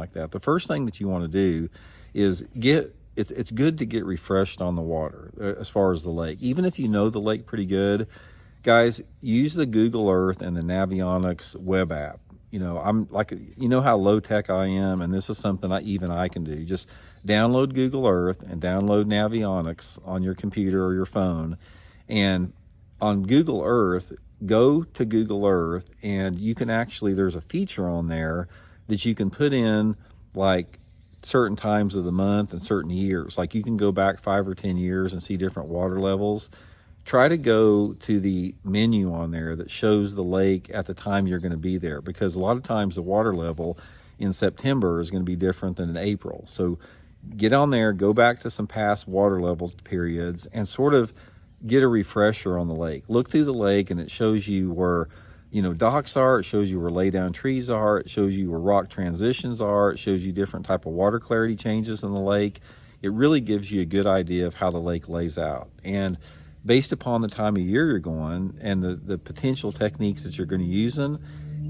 like that, the first thing that you want to do is it's good to get refreshed on the water as far as the lake. Even if you know the lake pretty good, guys, use the Google Earth and the Navionics web app. I'm like, how low tech I am, and this is something I can do. Just download Google Earth and download Navionics on your computer or your phone. And on Google Earth, go to Google Earth, and you can actually, there's a feature on there that you can put in like certain times of the month and certain years. Like you can go back 5 or 10 years and see different water levels. Try to go to the menu on there that shows the lake at the time you're going to be there, because a lot of times the water level in September is going to be different than in April. So get on there, go back to some past water level periods, and sort of get a refresher on the lake. Look through the lake, and it shows you where docks are, it shows you where lay down trees are, it shows you where rock transitions are, it shows you different type of water clarity changes in the lake. It really gives you a good idea of how the lake lays out. And based upon the time of year you're going and the potential techniques that you're going to use in,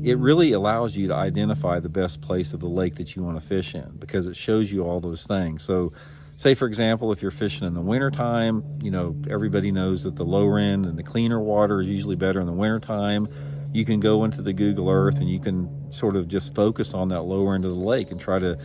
it really allows you to identify the best place of the lake that you want to fish in, because it shows you all those things. So say, for example, if you're fishing in the wintertime, everybody knows that the lower end and the cleaner water is usually better in the wintertime. You can go into the Google Earth and you can sort of just focus on that lower end of the lake and try to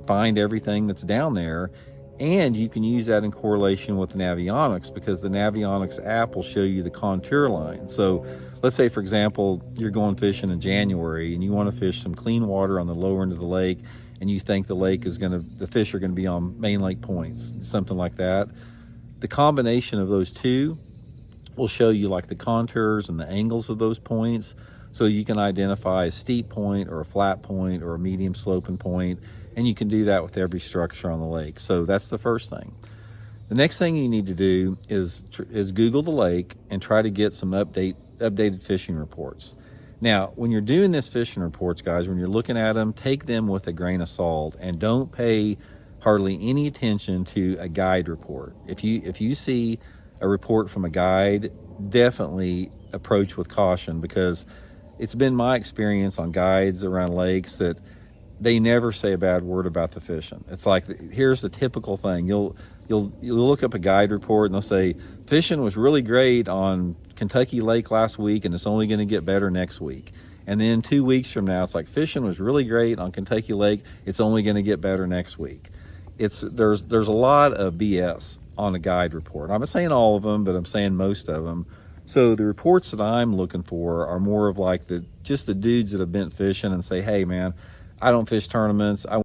find everything that's down there. And you can use that in correlation with the Navionics, because the Navionics app will show you the contour line. So let's say, for example, you're going fishing in January and you want to fish some clean water on the lower end of the lake, and you think the fish are going to be on main lake points, something like that. The combination of those two will show you like the contours and the angles of those points, so you can identify a steep point or a flat point or a medium sloping point. And you can do that with every structure on the lake. So that's the first thing. The next thing you need to do is Google the lake and try to get some updated fishing reports. Now, when you're doing this fishing reports, guys, when you're looking at them, take them with a grain of salt, and don't pay hardly any attention to a guide report. If you see a report from a guide, definitely approach with caution, because it's been my experience on guides around lakes that they never say a bad word about the fishing. It's like, here's the typical thing. You'll look up a guide report and they'll say, fishing was really great on Kentucky Lake last week and it's only going to get better next week. And then 2 weeks from now, it's like, fishing was really great on Kentucky Lake, it's only going to get better next week. There's a lot of BS on a guide report. I'm not saying all of them, but I'm saying most of them. So the reports that I'm looking for are more of like just the dudes that have been fishing and say, hey man, I don't fish tournaments.